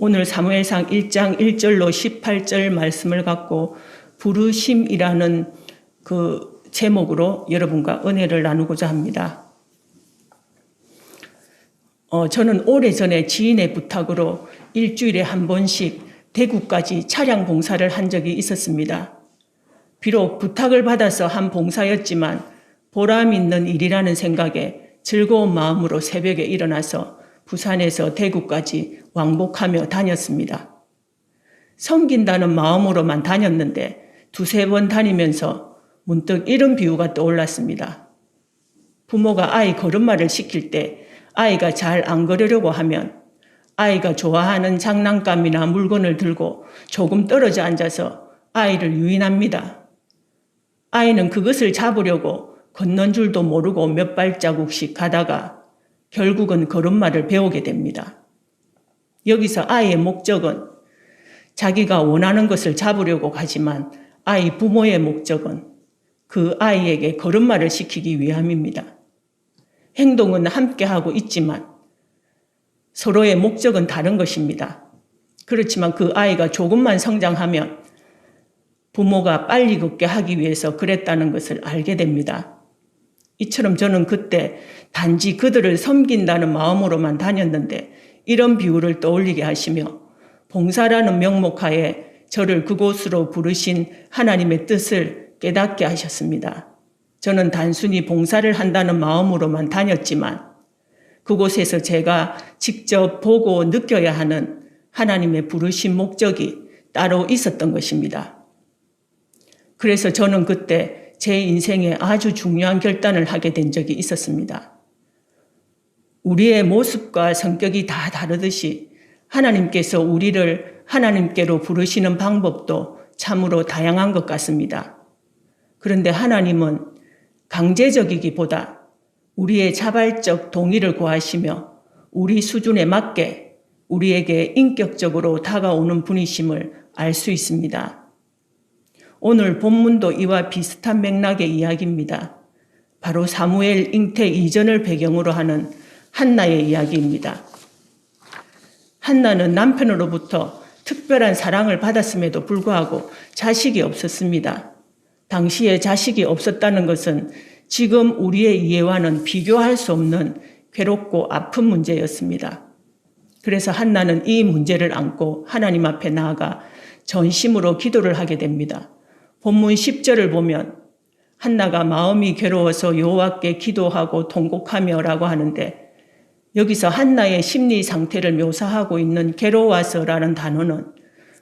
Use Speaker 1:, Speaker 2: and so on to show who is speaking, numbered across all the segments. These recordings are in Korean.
Speaker 1: 오늘 사무엘상 1장 1절로 18절 말씀을 갖고 부르심이라는 그 제목으로 여러분과 은혜를 나누고자 합니다. 저는 오래전에 지인의 부탁으로 일주일에 한 번씩 대구까지 차량 봉사를 한 적이 있었습니다. 비록 부탁을 받아서 한 봉사였지만 보람 있는 일이라는 생각에 즐거운 마음으로 새벽에 일어나서 부산에서 대구까지 왕복하며 다녔습니다. 섬긴다는 마음으로만 다녔는데 두세 번 다니면서 문득 이런 비유가 떠올랐습니다. 부모가 아이 걸음마를 시킬 때 아이가 잘 안 걸으려고 하면 아이가 좋아하는 장난감이나 물건을 들고 조금 떨어져 앉아서 아이를 유인합니다. 아이는 그것을 잡으려고 걷는 줄도 모르고 몇 발자국씩 가다가 결국은 걸음마를 배우게 됩니다. 여기서 아이의 목적은 자기가 원하는 것을 잡으려고 가지만 아이 부모의 목적은 그 아이에게 걸음마를 시키기 위함입니다. 행동은 함께하고 있지만 서로의 목적은 다른 것입니다. 그렇지만 그 아이가 조금만 성장하면 부모가 빨리 걷게 하기 위해서 그랬다는 것을 알게 됩니다. 이처럼 저는 그때 단지 그들을 섬긴다는 마음으로만 다녔는데 이런 비유를 떠올리게 하시며 봉사라는 명목하에 저를 그곳으로 부르신 하나님의 뜻을 깨닫게 하셨습니다. 저는 단순히 봉사를 한다는 마음으로만 다녔지만 그곳에서 제가 직접 보고 느껴야 하는 하나님의 부르신 목적이 따로 있었던 것입니다. 그래서 저는 그때 제 인생에 아주 중요한 결단을 하게 된 적이 있었습니다. 우리의 모습과 성격이 다 다르듯이 하나님께서 우리를 하나님께로 부르시는 방법도 참으로 다양한 것 같습니다. 그런데 하나님은 강제적이기보다 우리의 자발적 동의를 구하시며 우리 수준에 맞게 우리에게 인격적으로 다가오는 분이심을 알 수 있습니다. 오늘 본문도 이와 비슷한 맥락의 이야기입니다. 바로 사무엘 잉태 이전을 배경으로 하는 한나의 이야기입니다. 한나는 남편으로부터 특별한 사랑을 받았음에도 불구하고 자식이 없었습니다. 당시에 자식이 없었다는 것은 지금 우리의 이해와는 비교할 수 없는 괴롭고 아픈 문제였습니다. 그래서 한나는 이 문제를 안고 하나님 앞에 나아가 전심으로 기도를 하게 됩니다. 본문 10절을 보면 한나가 마음이 괴로워서 여호와께 기도하고 통곡하며 라고 하는데 여기서 한나의 심리 상태를 묘사하고 있는 괴로워서라는 단어는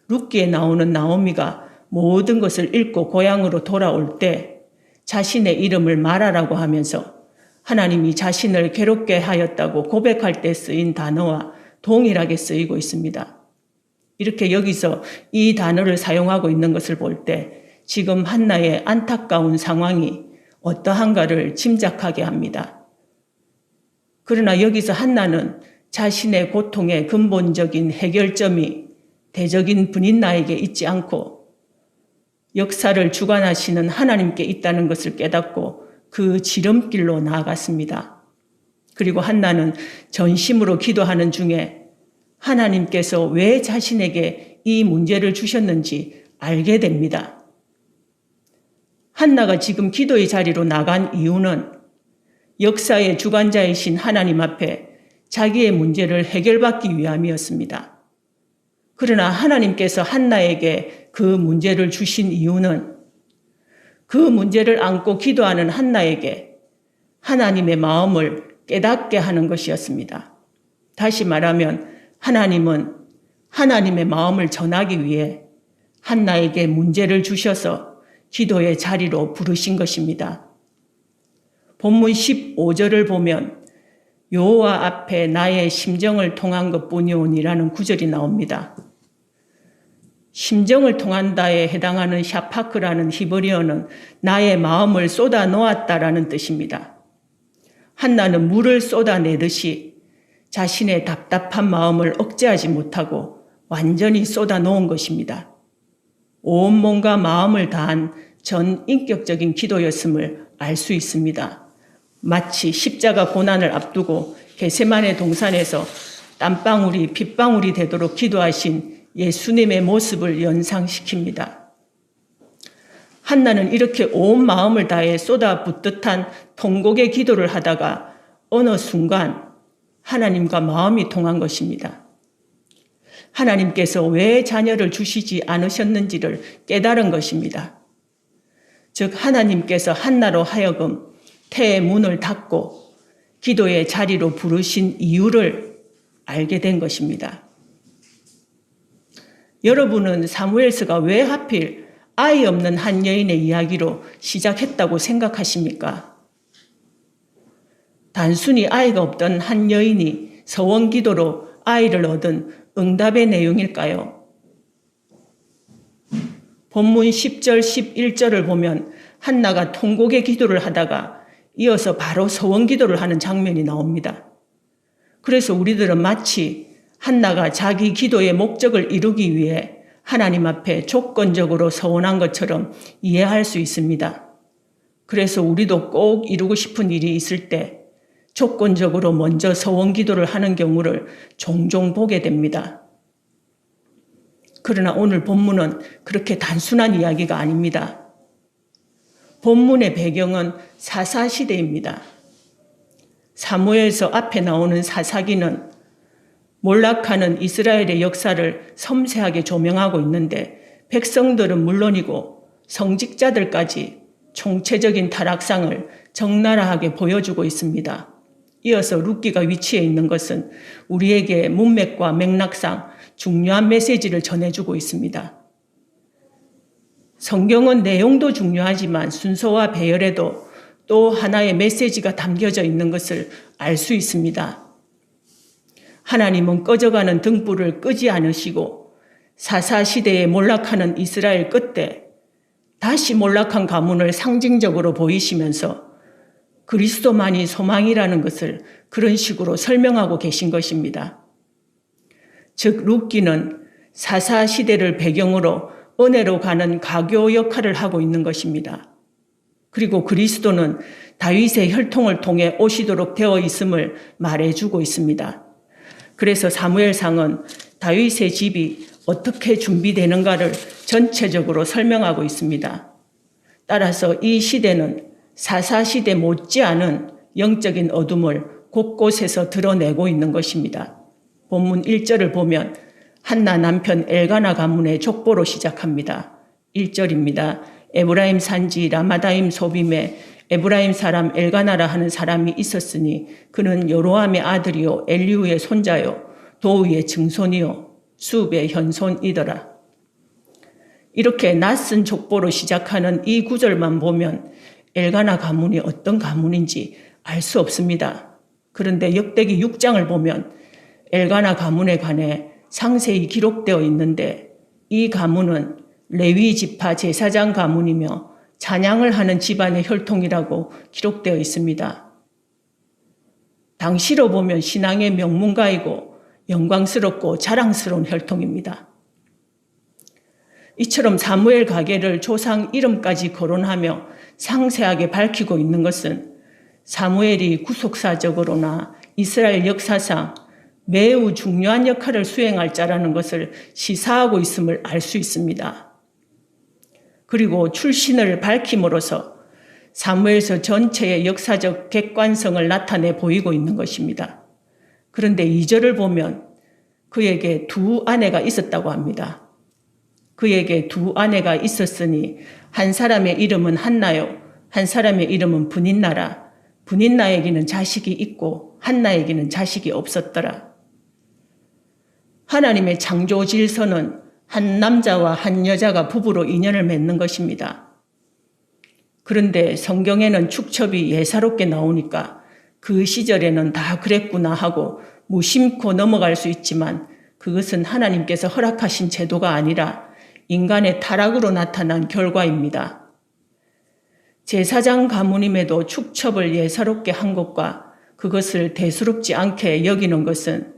Speaker 1: 룻기에 나오는 나오미가 모든 것을 잃고 고향으로 돌아올 때 자신의 이름을 말하라고 하면서 하나님이 자신을 괴롭게 하였다고 고백할 때 쓰인 단어와 동일하게 쓰이고 있습니다. 이렇게 여기서 이 단어를 사용하고 있는 것을 볼 때 지금 한나의 안타까운 상황이 어떠한가를 짐작하게 합니다. 그러나 여기서 한나는 자신의 고통의 근본적인 해결점이 대적인 분인 나에게 있지 않고 역사를 주관하시는 하나님께 있다는 것을 깨닫고 그 지름길로 나아갔습니다. 그리고 한나는 전심으로 기도하는 중에 하나님께서 왜 자신에게 이 문제를 주셨는지 알게 됩니다. 한나가 지금 기도의 자리로 나간 이유는 역사의 주관자이신 하나님 앞에 자기의 문제를 해결받기 위함이었습니다. 그러나 하나님께서 한나에게 그 문제를 주신 이유는 그 문제를 안고 기도하는 한나에게 하나님의 마음을 깨닫게 하는 것이었습니다. 다시 말하면 하나님은 하나님의 마음을 전하기 위해 한나에게 문제를 주셔서 기도의 자리로 부르신 것입니다. 본문 15절을 보면 여호와 앞에 나의 심정을 통한 것뿐이오니라는 구절이 나옵니다. 심정을 통한다에 해당하는 샤파크라는 히브리어는 나의 마음을 쏟아 놓았다라는 뜻입니다. 한나는 물을 쏟아내듯이 자신의 답답한 마음을 억제하지 못하고 완전히 쏟아 놓은 것입니다. 온몸과 마음을 다한 전 인격적인 기도였음을 알 수 있습니다. 마치 십자가 고난을 앞두고 겟세마네 동산에서 땀방울이 핏방울이 되도록 기도하신 예수님의 모습을 연상시킵니다. 한나는 이렇게 온 마음을 다해 쏟아붓듯한 통곡의 기도를 하다가 어느 순간 하나님과 마음이 통한 것입니다. 하나님께서 왜 자녀를 주시지 않으셨는지를 깨달은 것입니다. 즉 하나님께서 한나로 하여금 태의 문을 닫고 기도의 자리로 부르신 이유를 알게 된 것입니다. 여러분은 사무엘서가 왜 하필 아이 없는 한 여인의 이야기로 시작했다고 생각하십니까? 단순히 아이가 없던 한 여인이 서원 기도로 아이를 얻은 응답의 내용일까요? 본문 10절, 11절을 보면 한나가 통곡의 기도를 하다가 이어서 바로 서원 기도를 하는 장면이 나옵니다. 그래서 우리들은 마치 한나가 자기 기도의 목적을 이루기 위해 하나님 앞에 조건적으로 서원한 것처럼 이해할 수 있습니다. 그래서 우리도 꼭 이루고 싶은 일이 있을 때 조건적으로 먼저 서원 기도를 하는 경우를 종종 보게 됩니다. 그러나 오늘 본문은 그렇게 단순한 이야기가 아닙니다. 본문의 배경은 사사시대입니다. 사무엘서 앞에 나오는 사사기는 몰락하는 이스라엘의 역사를 섬세하게 조명하고 있는데 백성들은 물론이고 성직자들까지 총체적인 타락상을 적나라하게 보여주고 있습니다. 이어서 룻기가 위치해 있는 것은 우리에게 문맥과 맥락상 중요한 메시지를 전해주고 있습니다. 성경은 내용도 중요하지만 순서와 배열에도 또 하나의 메시지가 담겨져 있는 것을 알 수 있습니다. 하나님은 꺼져가는 등불을 끄지 않으시고 사사시대에 몰락하는 이스라엘 끝에 다시 몰락한 가문을 상징적으로 보이시면서 그리스도만이 소망이라는 것을 그런 식으로 설명하고 계신 것입니다. 즉 룻기는 사사시대를 배경으로 은혜로 가는 가교 역할을 하고 있는 것입니다. 그리고 그리스도는 다윗의 혈통을 통해 오시도록 되어 있음을 말해주고 있습니다. 그래서 사무엘상은 다윗의 집이 어떻게 준비되는가를 전체적으로 설명하고 있습니다. 따라서 이 시대는 사사시대 못지않은 영적인 어둠을 곳곳에서 드러내고 있는 것입니다. 본문 1절을 보면 한나 남편 엘가나 가문의 족보로 시작합니다. 1절입니다. 에브라임 산지 라마다임 소빔에 에브라임 사람 엘가나라 하는 사람이 있었으니 그는 여로함의 아들이요 엘리후의 손자요 도우의 증손이요 수읍의 현손이더라. 이렇게 낯선 족보로 시작하는 이 구절만 보면 엘가나 가문이 어떤 가문인지 알 수 없습니다. 그런데 역대기 6장을 보면 엘가나 가문에 관해 상세히 기록되어 있는데 이 가문은 레위 지파 제사장 가문이며 찬양을 하는 집안의 혈통이라고 기록되어 있습니다. 당시로 보면 신앙의 명문가이고 영광스럽고 자랑스러운 혈통입니다. 이처럼 사무엘 가계를 조상 이름까지 거론하며 상세하게 밝히고 있는 것은 사무엘이 구속사적으로나 이스라엘 역사상 매우 중요한 역할을 수행할 자라는 것을 시사하고 있음을 알 수 있습니다. 그리고 출신을 밝힘으로써 사무엘서 전체의 역사적 객관성을 나타내 보이고 있는 것입니다. 그런데 2절을 보면 그에게 두 아내가 있었다고 합니다. 그에게 두 아내가 있었으니 한 사람의 이름은 한나요, 한 사람의 이름은 브닌나라. 브닌나에게는 자식이 있고 한나에게는 자식이 없었더라. 하나님의 창조 질서는 한 남자와 한 여자가 부부로 인연을 맺는 것입니다. 그런데 성경에는 축첩이 예사롭게 나오니까 그 시절에는 다 그랬구나 하고 무심코 넘어갈 수 있지만 그것은 하나님께서 허락하신 제도가 아니라 인간의 타락으로 나타난 결과입니다. 제사장 가문임에도 축첩을 예사롭게 한 것과 그것을 대수롭지 않게 여기는 것은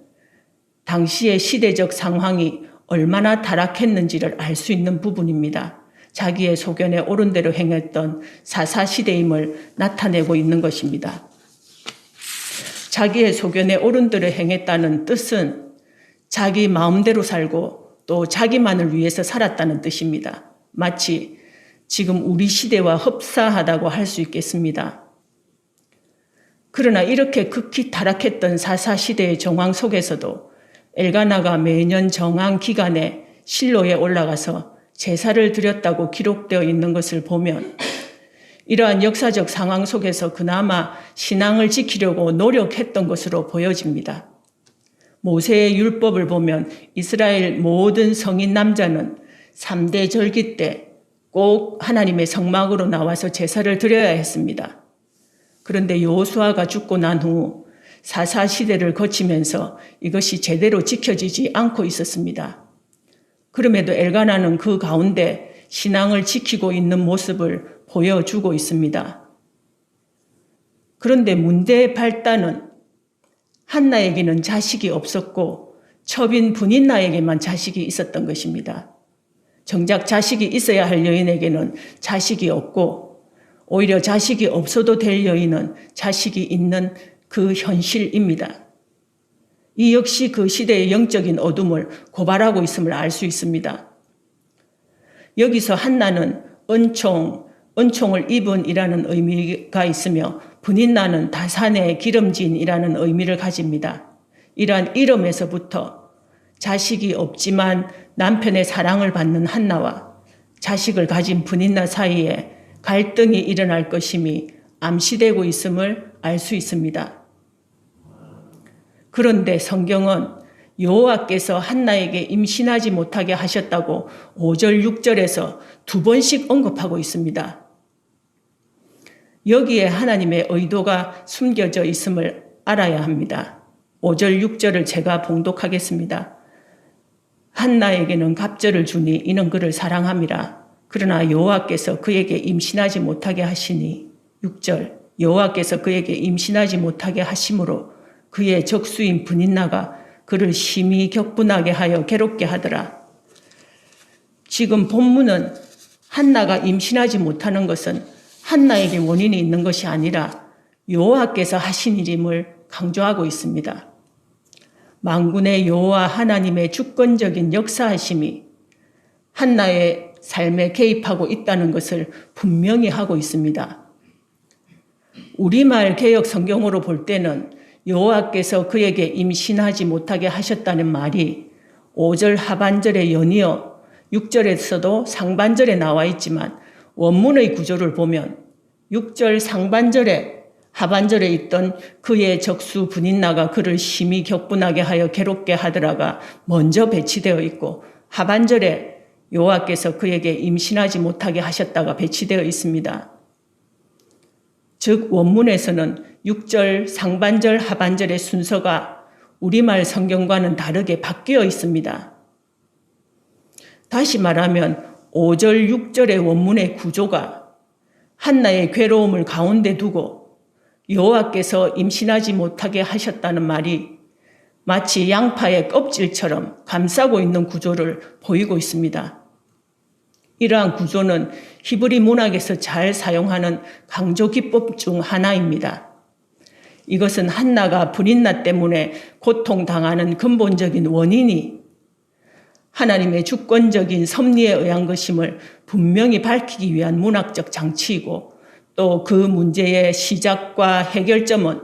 Speaker 1: 당시의 시대적 상황이 얼마나 타락했는지를 알 수 있는 부분입니다. 자기의 소견에 옳은 대로 행했던 사사시대임을 나타내고 있는 것입니다. 자기의 소견에 옳은 대로 행했다는 뜻은 자기 마음대로 살고 또 자기만을 위해서 살았다는 뜻입니다. 마치 지금 우리 시대와 흡사하다고 할 수 있겠습니다. 그러나 이렇게 극히 타락했던 사사시대의 정황 속에서도 엘가나가 매년 정한 기간에 실로에 올라가서 제사를 드렸다고 기록되어 있는 것을 보면 이러한 역사적 상황 속에서 그나마 신앙을 지키려고 노력했던 것으로 보여집니다. 모세의 율법을 보면 이스라엘 모든 성인 남자는 3대 절기 때 꼭 하나님의 성막으로 나와서 제사를 드려야 했습니다. 그런데 여호수아가 죽고 난 후 사사시대를 거치면서 이것이 제대로 지켜지지 않고 있었습니다. 그럼에도 엘가나는 그 가운데 신앙을 지키고 있는 모습을 보여주고 있습니다. 그런데 문제의 발단은 한나에게는 자식이 없었고 첩인 분인나에게만 자식이 있었던 것입니다. 정작 자식이 있어야 할 여인에게는 자식이 없고 오히려 자식이 없어도 될 여인은 자식이 있는 그 현실입니다. 이 역시 그 시대의 영적인 어둠을 고발하고 있음을 알 수 있습니다. 여기서 한나는 은총을 입은이라는 의미가 있으며 분인나는 다산의 기름진이라는 의미를 가집니다. 이러한 이름에서부터 자식이 없지만 남편의 사랑을 받는 한나와 자식을 가진 분인나 사이에 갈등이 일어날 것임이 암시되고 있음을 알 수 있습니다. 그런데 성경은 여호와께서 한나에게 임신하지 못하게 하셨다고 5절, 6절에서 2번씩 언급하고 있습니다. 여기에 하나님의 의도가 숨겨져 있음을 알아야 합니다. 5절, 6절을 제가 봉독하겠습니다. 한나에게는 갑절을 주니 이는 그를 사랑함이라. 그러나 여호와께서 그에게 임신하지 못하게 하시니 6절 여호와께서 그에게 임신하지 못하게 하심으로 그의 적수인 분인나가 그를 심히 격분하게 하여 괴롭게 하더라. 지금 본문은 한나가 임신하지 못하는 것은 한나에게 원인이 있는 것이 아니라 여호와께서 하신 일임을 강조하고 있습니다. 만군의 여호와 하나님의 주권적인 역사하심이 한나의 삶에 개입하고 있다는 것을 분명히 하고 있습니다. 우리말 개역 성경으로 볼 때는 여호와께서 그에게 임신하지 못하게 하셨다는 말이 5절 하반절에 연이어 6절에서도 상반절에 나와 있지만 원문의 구조를 보면 6절 상반절에 하반절에 있던 그의 적수 분인나가 그를 심히 격분하게 하여 괴롭게 하더라가 먼저 배치되어 있고 하반절에 여호와께서 그에게 임신하지 못하게 하셨다가 배치되어 있습니다. 즉 원문에서는 6절 상반절 하반절의 순서가 우리말 성경과는 다르게 바뀌어 있습니다. 다시 말하면 5절 6절의 원문의 구조가 한나의 괴로움을 가운데 두고 여호와께서 임신하지 못하게 하셨다는 말이 마치 양파의 껍질처럼 감싸고 있는 구조를 보이고 있습니다. 이러한 구조는 히브리 문학에서 잘 사용하는 강조 기법 중 하나입니다. 이것은 한나가 불인나 때문에 고통당하는 근본적인 원인이 하나님의 주권적인 섭리에 의한 것임을 분명히 밝히기 위한 문학적 장치이고 또 그 문제의 시작과 해결점은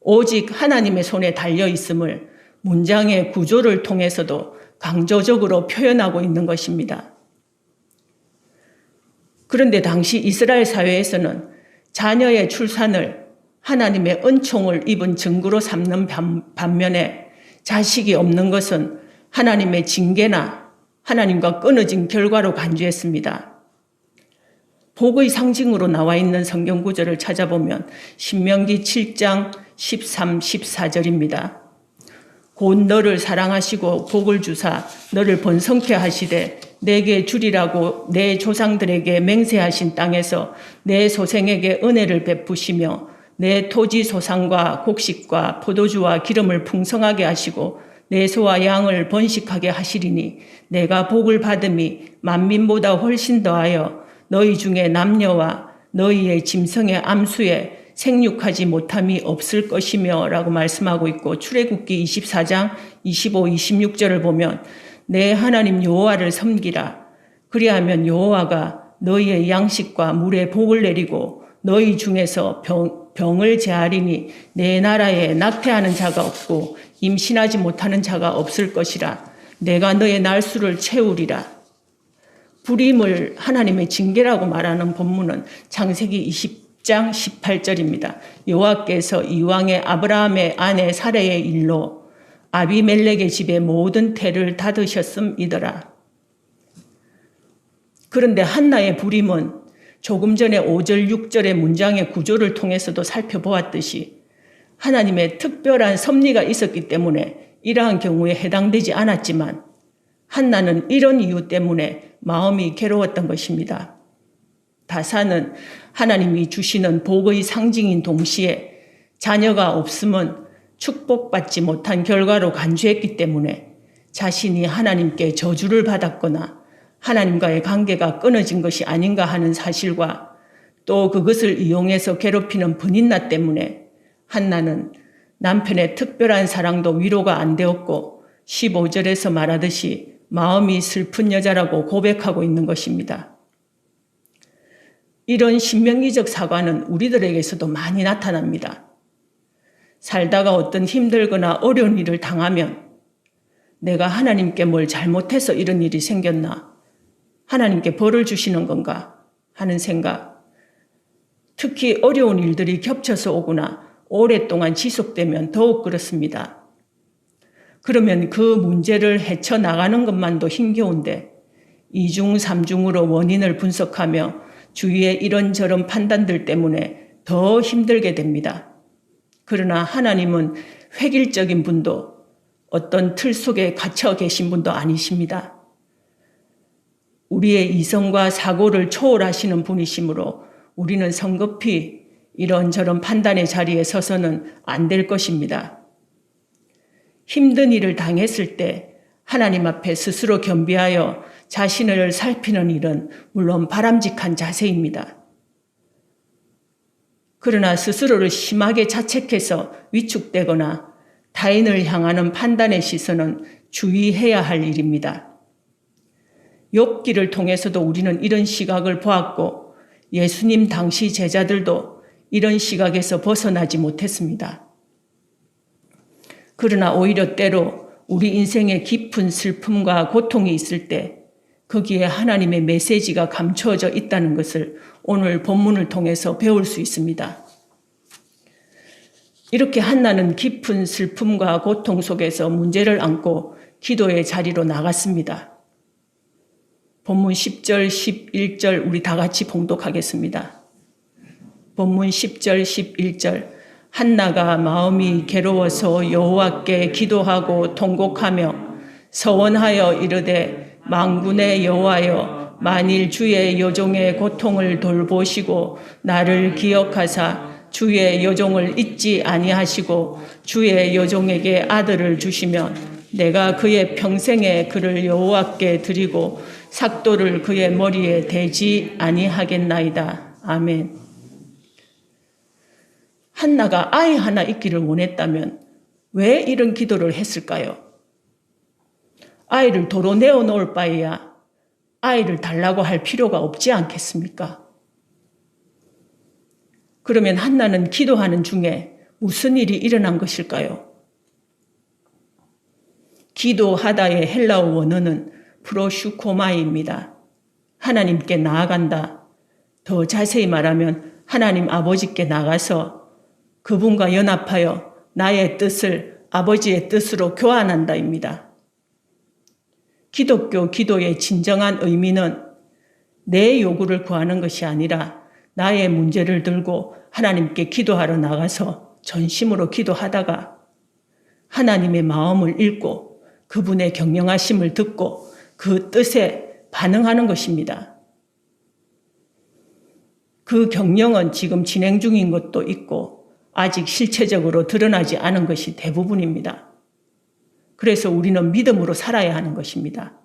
Speaker 1: 오직 하나님의 손에 달려 있음을 문장의 구조를 통해서도 강조적으로 표현하고 있는 것입니다. 그런데 당시 이스라엘 사회에서는 자녀의 출산을 하나님의 은총을 입은 증거로 삼는 반면에 자식이 없는 것은 하나님의 징계나 하나님과 끊어진 결과로 간주했습니다. 복의 상징으로 나와 있는 성경 구절을 찾아보면 신명기 7장 13, 14절입니다. 곧 너를 사랑하시고 복을 주사 너를 번성케 하시되 내게 주리라고 내 조상들에게 맹세하신 땅에서 내 소생에게 은혜를 베푸시며 내 토지 소산과 곡식과 포도주와 기름을 풍성하게 하시고 내 소와 양을 번식하게 하시리니 내가 복을 받음이 만민보다 훨씬 더하여 너희 중에 남녀와 너희의 짐승의 암수에 생육하지 못함이 없을 것이며 라고 말씀하고 있고, 출애굽기 24장 25, 26절을 보면 내 하나님 여호와를 섬기라. 그리하면 여호와가 너희의 양식과 물에 복을 내리고 너희 중에서 병을 제하리니 내 나라에 낙태하는 자가 없고 임신하지 못하는 자가 없을 것이라. 내가 너의 날수를 채우리라. 불임을 하나님의 징계라고 말하는 본문은 창세기 20장 18절입니다. 여호와께서 이왕의 아브라함의 아내 사레의 일로 아비멜렉의 집의 모든 태를 닫으셨음이더라. 그런데 한나의 불임은 조금 전에 5절 6절의 문장의 구조를 통해서도 살펴보았듯이 하나님의 특별한 섭리가 있었기 때문에 이러한 경우에 해당되지 않았지만, 한나는 이런 이유 때문에 마음이 괴로웠던 것입니다. 다사는 하나님이 주시는 복의 상징인 동시에 자녀가 없음은 축복받지 못한 결과로 간주했기 때문에 자신이 하나님께 저주를 받았거나 하나님과의 관계가 끊어진 것이 아닌가 하는 사실과, 또 그것을 이용해서 괴롭히는 번인나 때문에 한나는 남편의 특별한 사랑도 위로가 안 되었고 15절에서 말하듯이 마음이 슬픈 여자라고 고백하고 있는 것입니다. 이런 신명기적 사과는 우리들에게서도 많이 나타납니다. 살다가 어떤 힘들거나 어려운 일을 당하면 내가 하나님께 뭘 잘못해서 이런 일이 생겼나? 하나님께 벌을 주시는 건가? 하는 생각. 특히 어려운 일들이 겹쳐서 오거나 오랫동안 지속되면 더욱 그렇습니다. 그러면 그 문제를 헤쳐나가는 것만도 힘겨운데 이중 삼중으로 원인을 분석하며 주위의 이런저런 판단들 때문에 더 힘들게 됩니다. 그러나 하나님은 획일적인 분도 어떤 틀 속에 갇혀 계신 분도 아니십니다. 우리의 이성과 사고를 초월하시는 분이시므로 우리는 성급히 이런저런 판단의 자리에 서서는 안 될 것입니다. 힘든 일을 당했을 때 하나님 앞에 스스로 겸비하여 자신을 살피는 일은 물론 바람직한 자세입니다. 그러나 스스로를 심하게 자책해서 위축되거나 타인을 향하는 판단의 시선은 주의해야 할 일입니다. 욥기를 통해서도 우리는 이런 시각을 보았고 예수님 당시 제자들도 이런 시각에서 벗어나지 못했습니다. 그러나 오히려 때로 우리 인생에 깊은 슬픔과 고통이 있을 때 거기에 하나님의 메시지가 감추어져 있다는 것을 오늘 본문을 통해서 배울 수 있습니다. 이렇게 한나는 깊은 슬픔과 고통 속에서 문제를 안고 기도의 자리로 나갔습니다. 본문 10절, 11절 우리 다 같이 봉독하겠습니다. 본문 10절, 11절. 한나가 마음이 괴로워서 여호와께 기도하고 통곡하며 서원하여 이르되 만군의 여호와여, 만일 주의 여종의 고통을 돌보시고 나를 기억하사 주의 여종을 잊지 아니하시고 주의 여종에게 아들을 주시면 내가 그의 평생에 그를 여호와께 드리고 삭도를 그의 머리에 대지 아니하겠나이다. 아멘. 한나가 아이 하나 있기를 원했다면 왜 이런 기도를 했을까요? 아이를 도로 내어놓을 바에야 아이를 달라고 할 필요가 없지 않겠습니까? 그러면 한나는 기도하는 중에 무슨 일이 일어난 것일까요? 기도하다의 헬라어 원어는 프로슈코마이입니다. 하나님께 나아간다. 더 자세히 말하면 하나님 아버지께 나가서 그분과 연합하여 나의 뜻을 아버지의 뜻으로 교환한다입니다. 기독교 기도의 진정한 의미는 내 요구를 구하는 것이 아니라 나의 문제를 들고 하나님께 기도하러 나가서 전심으로 기도하다가 하나님의 마음을 읽고 그분의 경영하심을 듣고 그 뜻에 반응하는 것입니다. 그 경영은 지금 진행 중인 것도 있고 아직 실체적으로 드러나지 않은 것이 대부분입니다. 그래서 우리는 믿음으로 살아야 하는 것입니다.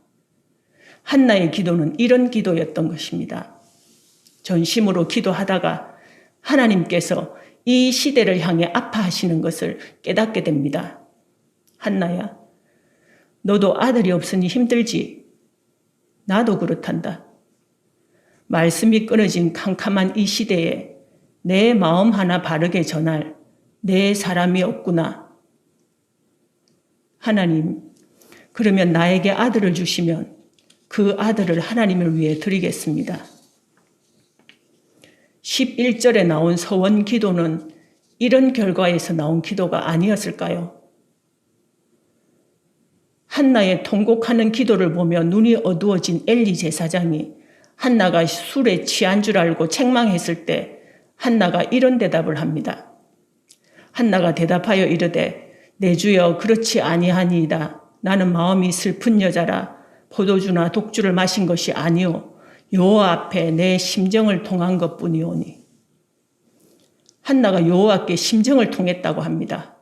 Speaker 1: 한나의 기도는 이런 기도였던 것입니다. 전심으로 기도하다가 하나님께서 이 시대를 향해 아파하시는 것을 깨닫게 됩니다. 한나야, 너도 아들이 없으니 힘들지? 나도 그렇단다. 말씀이 끊어진 캄캄한 이 시대에 내 마음 하나 바르게 전할 내 사람이 없구나. 하나님, 그러면 나에게 아들을 주시면 그 아들을 하나님을 위해 드리겠습니다. 11절에 나온 서원 기도는 이런 결과에서 나온 기도가 아니었을까요? 한나의 통곡하는 기도를 보며 눈이 어두워진 엘리 제사장이 한나가 술에 취한 줄 알고 책망했을 때 한나가 이런 대답을 합니다. 한나가 대답하여 이르되 내 주여 그렇지 아니하니이다. 나는 마음이 슬픈 여자라 포도주나 독주를 마신 것이 아니오 여호와 앞에 내 심정을 통한 것뿐이오니. 한나가 여호와께 심정을 통했다고 합니다.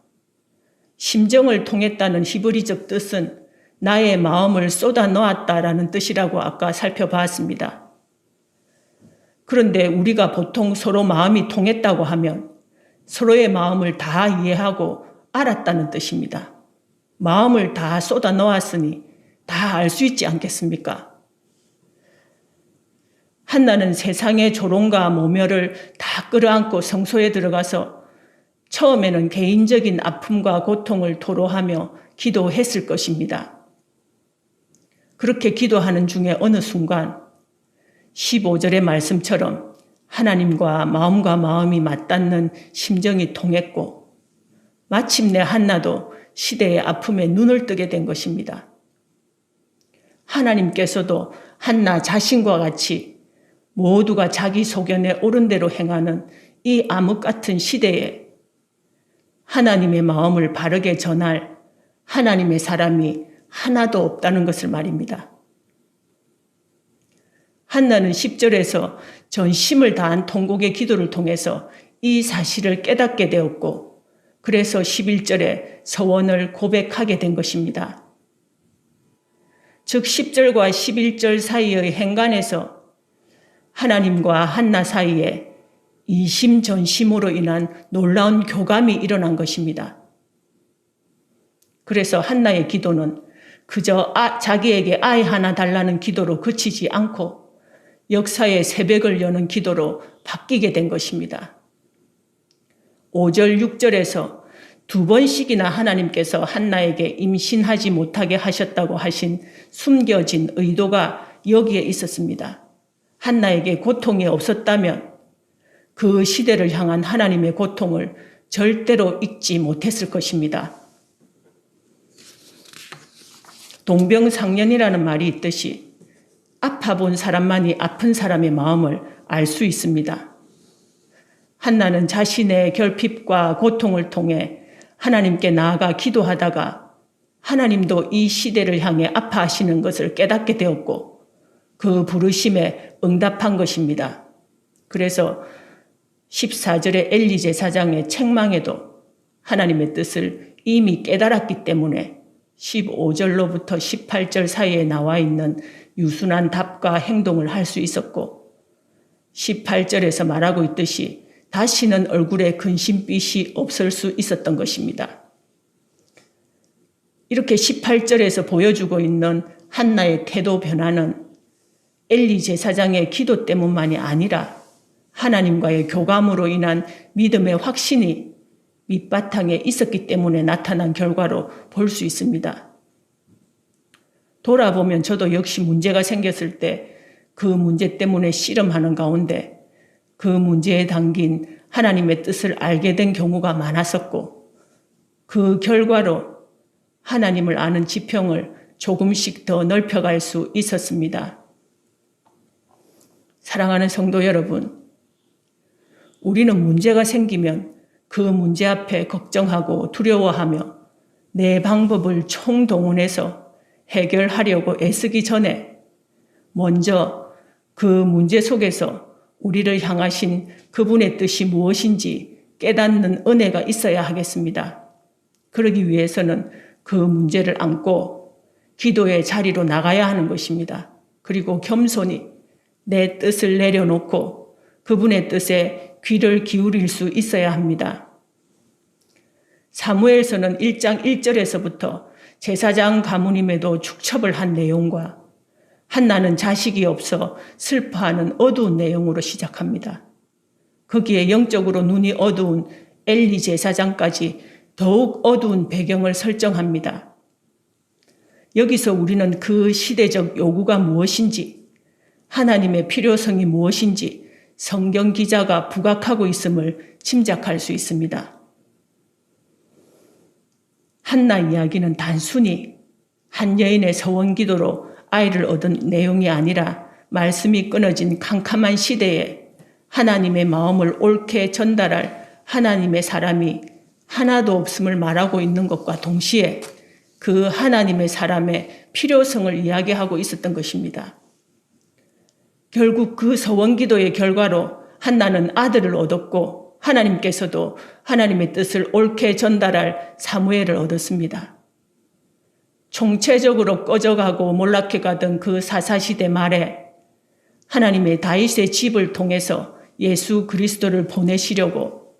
Speaker 1: 심정을 통했다는 히브리적 뜻은 나의 마음을 쏟아 놓았다라는 뜻이라고 아까 살펴봤습니다. 그런데 우리가 보통 서로 마음이 통했다고 하면 서로의 마음을 다 이해하고 알았다는 뜻입니다. 마음을 다 쏟아 놓았으니 다 알 수 있지 않겠습니까? 한나는 세상의 조롱과 모멸을 다 끌어안고 성소에 들어가서 처음에는 개인적인 아픔과 고통을 토로하며 기도했을 것입니다. 그렇게 기도하는 중에 어느 순간 15절의 말씀처럼 하나님과 마음이 맞닿는 심정이 통했고 마침내 한나도 시대의 아픔에 눈을 뜨게 된 것입니다. 하나님께서도 한나 자신과 같이 모두가 자기 소견에 옳은 대로 행하는 이 암흑 같은 시대에 하나님의 마음을 바르게 전할 하나님의 사람이 하나도 없다는 것을 말입니다. 한나는 10절에서 전심을 다한 통곡의 기도를 통해서 이 사실을 깨닫게 되었고 그래서 11절에 서원을 고백하게 된 것입니다. 즉 10절과 11절 사이의 행간에서 하나님과 한나 사이에 이심전심으로 인한 놀라운 교감이 일어난 것입니다. 그래서 한나의 기도는 그저 자기에게 아이 하나 달라는 기도로 그치지 않고 역사의 새벽을 여는 기도로 바뀌게 된 것입니다. 5절, 6절에서 두 번씩이나 하나님께서 한나에게 임신하지 못하게 하셨다고 하신 숨겨진 의도가 여기에 있었습니다. 한나에게 고통이 없었다면 그 시대를 향한 하나님의 고통을 절대로 잊지 못했을 것입니다. 동병상련이라는 말이 있듯이 아파본 사람만이 아픈 사람의 마음을 알 수 있습니다. 한나는 자신의 결핍과 고통을 통해 하나님께 나아가 기도하다가 하나님도 이 시대를 향해 아파하시는 것을 깨닫게 되었고 그 부르심에 응답한 것입니다. 그래서 14절의 엘리 제사장의 책망에도 하나님의 뜻을 이미 깨달았기 때문에 15절로부터 18절 사이에 나와 있는 유순한 답과 행동을 할 수 있었고 18절에서 말하고 있듯이 다시는 얼굴에 근심빛이 없을 수 있었던 것입니다. 이렇게 18절에서 보여주고 있는 한나의 태도 변화는 엘리 제사장의 기도 때문만이 아니라 하나님과의 교감으로 인한 믿음의 확신이 밑바탕에 있었기 때문에 나타난 결과로 볼 수 있습니다. 돌아보면 저도 역시 문제가 생겼을 때 그 문제 때문에 씨름하는 가운데 그 문제에 담긴 하나님의 뜻을 알게 된 경우가 많았었고 그 결과로 하나님을 아는 지평을 조금씩 더 넓혀갈 수 있었습니다. 사랑하는 성도 여러분, 우리는 문제가 생기면 그 문제 앞에 걱정하고 두려워하며 내 방법을 총동원해서 해결하려고 애쓰기 전에 먼저 그 문제 속에서 우리를 향하신 그분의 뜻이 무엇인지 깨닫는 은혜가 있어야 하겠습니다. 그러기 위해서는 그 문제를 안고 기도의 자리로 나가야 하는 것입니다. 그리고 겸손히 내 뜻을 내려놓고 그분의 뜻에 귀를 기울일 수 있어야 합니다. 사무엘서는 1장 1절에서부터 제사장 가문임에도 축첩을 한 내용과 한나는 자식이 없어 슬퍼하는 어두운 내용으로 시작합니다. 거기에 영적으로 눈이 어두운 엘리 제사장까지 더욱 어두운 배경을 설정합니다. 여기서 우리는 그 시대적 요구가 무엇인지, 하나님의 필요성이 무엇인지 성경 기자가 부각하고 있음을 짐작할 수 있습니다. 한나 이야기는 단순히 한 여인의 서원 기도로 아이를 얻은 내용이 아니라 말씀이 끊어진 캄캄한 시대에 하나님의 마음을 옳게 전달할 하나님의 사람이 하나도 없음을 말하고 있는 것과 동시에 그 하나님의 사람의 필요성을 이야기하고 있었던 것입니다. 결국 그 서원 기도의 결과로 한나는 아들을 얻었고 하나님께서도 하나님의 뜻을 옳게 전달할 사무엘을 얻었습니다. 총체적으로 꺼져가고 몰락해가던 그 사사시대 말에 하나님의 다윗의 집을 통해서 예수 그리스도를 보내시려고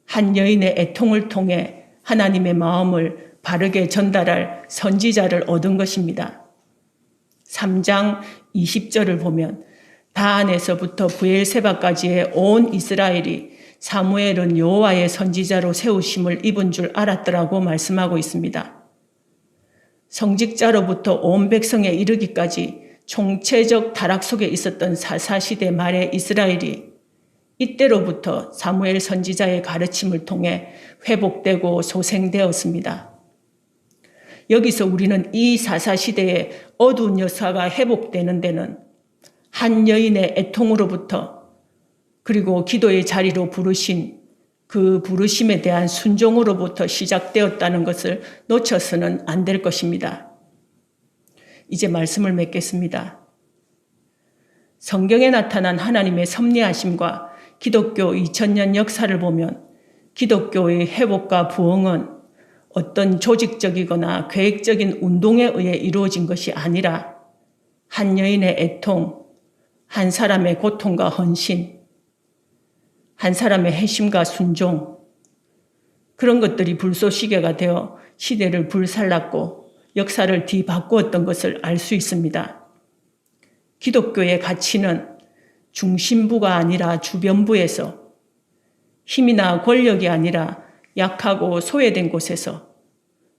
Speaker 1: 한 여인의 애통을 통해 하나님의 마음을 바르게 전달할 선지자를 얻은 것입니다. 3장 20절을 보면 다안에서부터 브엘세바까지의 온 이스라엘이 사무엘은 여호와의 선지자로 세우심을 입은 줄 알았더라고 말씀하고 있습니다. 성직자로부터 온 백성에 이르기까지 총체적 타락 속에 있었던 사사시대 말의 이스라엘이 이때로부터 사무엘 선지자의 가르침을 통해 회복되고 소생되었습니다. 여기서 우리는 이 사사시대의 어두운 역사가 회복되는 데는 한 여인의 애통으로부터 그리고 기도의 자리로 부르신 그 부르심에 대한 순종으로부터 시작되었다는 것을 놓쳐서는 안 될 것입니다. 이제 말씀을 맺겠습니다. 성경에 나타난 하나님의 섭리하심과 기독교 2000년 역사를 보면 기독교의 회복과 부흥은 어떤 조직적이거나 계획적인 운동에 의해 이루어진 것이 아니라 한 여인의 애통, 한 사람의 고통과 헌신, 한 사람의 회심과 순종, 그런 것들이 불쏘시개가 되어 시대를 불살랐고 역사를 뒤바꾸었던 것을 알 수 있습니다. 기독교의 가치는 중심부가 아니라 주변부에서, 힘이나 권력이 아니라 약하고 소외된 곳에서,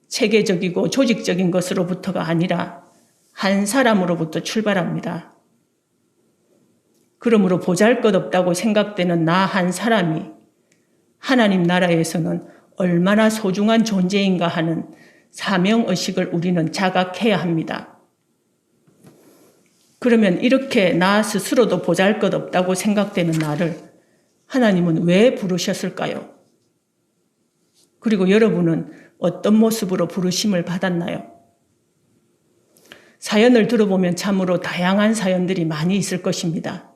Speaker 1: 체계적이고 조직적인 것으로부터가 아니라 한 사람으로부터 출발합니다. 그러므로 보잘것없다고 생각되는 나 한 사람이 하나님 나라에서는 얼마나 소중한 존재인가 하는 사명의식을 우리는 자각해야 합니다. 그러면 이렇게 나 스스로도 보잘것없다고 생각되는 나를 하나님은 왜 부르셨을까요? 그리고 여러분은 어떤 모습으로 부르심을 받았나요? 사연을 들어보면 참으로 다양한 사연들이 많이 있을 것입니다.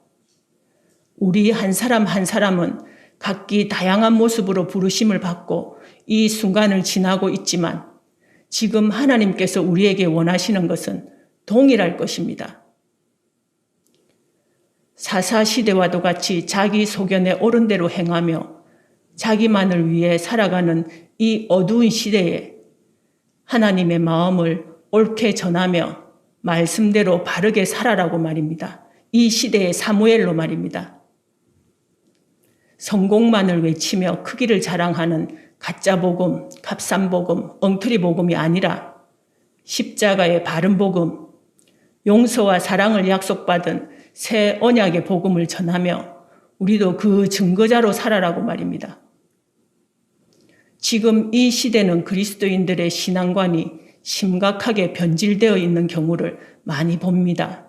Speaker 1: 우리 한 사람 한 사람은 각기 다양한 모습으로 부르심을 받고 이 순간을 지나고 있지만 지금 하나님께서 우리에게 원하시는 것은 동일할 것입니다. 사사시대와도 같이 자기 소견에 옳은 대로 행하며 자기만을 위해 살아가는 이 어두운 시대에 하나님의 마음을 옳게 전하며 말씀대로 바르게 살아라고 말입니다. 이 시대의 사무엘로 말입니다. 성공만을 외치며 크기를 자랑하는 가짜 복음, 값싼 복음, 엉터리 복음이 아니라 십자가의 바른 복음, 용서와 사랑을 약속받은 새 언약의 복음을 전하며 우리도 그 증거자로 살아라고 말입니다. 지금 이 시대는 그리스도인들의 신앙관이 심각하게 변질되어 있는 경우를 많이 봅니다.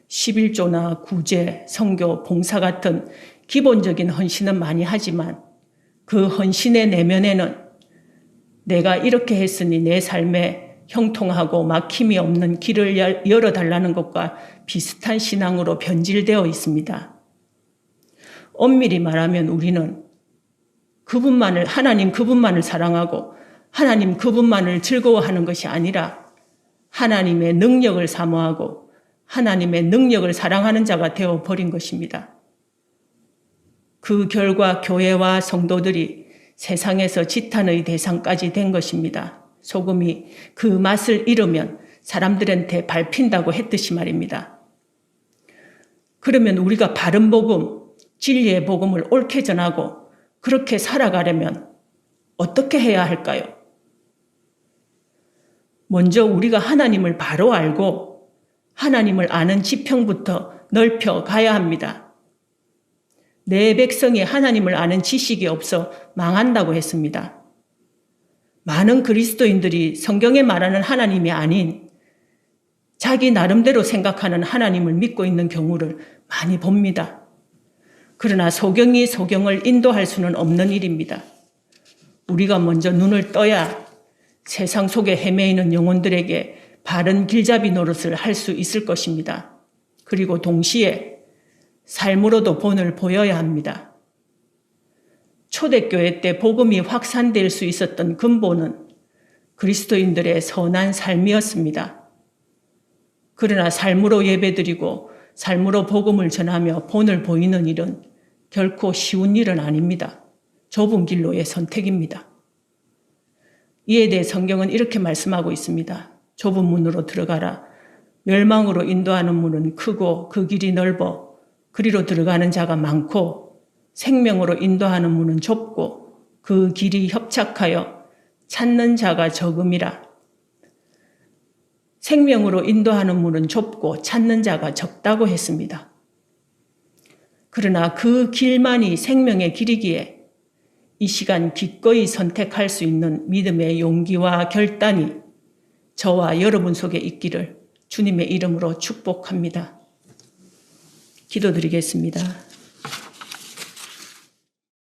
Speaker 1: 11조나 구제, 선교, 봉사 같은 기본적인 헌신은 많이 하지만 그 헌신의 내면에는 내가 이렇게 했으니 내 삶에 형통하고 막힘이 없는 길을 열어달라는 것과 비슷한 신앙으로 변질되어 있습니다. 엄밀히 말하면 우리는 하나님 그분만을 사랑하고 하나님 그분만을 즐거워하는 것이 아니라 하나님의 능력을 사모하고 하나님의 능력을 사랑하는 자가 되어버린 것입니다. 그 결과 교회와 성도들이 세상에서 지탄의 대상까지 된 것입니다. 소금이 그 맛을 잃으면 사람들한테 밟힌다고 했듯이 말입니다. 그러면 우리가 바른 복음, 진리의 복음을 옳게 전하고 그렇게 살아가려면 어떻게 해야 할까요? 먼저 우리가 하나님을 바로 알고 하나님을 아는 지평부터 넓혀 가야 합니다. 내 백성이 하나님을 아는 지식이 없어 망한다고 했습니다. 많은 그리스도인들이 성경에 말하는 하나님이 아닌 자기 나름대로 생각하는 하나님을 믿고 있는 경우를 많이 봅니다. 그러나 소경이 소경을 인도할 수는 없는 일입니다. 우리가 먼저 눈을 떠야 세상 속에 헤매이는 영혼들에게 바른 길잡이 노릇을 할 수 있을 것입니다. 그리고 동시에 삶으로도 본을 보여야 합니다. 초대교회 때 복음이 확산될 수 있었던 근본은 그리스도인들의 선한 삶이었습니다. 그러나 삶으로 예배드리고 삶으로 복음을 전하며 본을 보이는 일은 결코 쉬운 일은 아닙니다. 좁은 길로의 선택입니다. 이에 대해 성경은 이렇게 말씀하고 있습니다. 좁은 문으로 들어가라. 멸망으로 인도하는 문은 크고 그 길이 넓어 그리로 들어가는 자가 많고 생명으로 인도하는 문은 좁고 그 길이 협착하여 찾는 자가 적음이라. 생명으로 인도하는 문은 좁고 찾는 자가 적다고 했습니다. 그러나 그 길만이 생명의 길이기에 이 시간 기꺼이 선택할 수 있는 믿음의 용기와 결단이 저와 여러분 속에 있기를 주님의 이름으로 축복합니다. 기도드리겠습니다.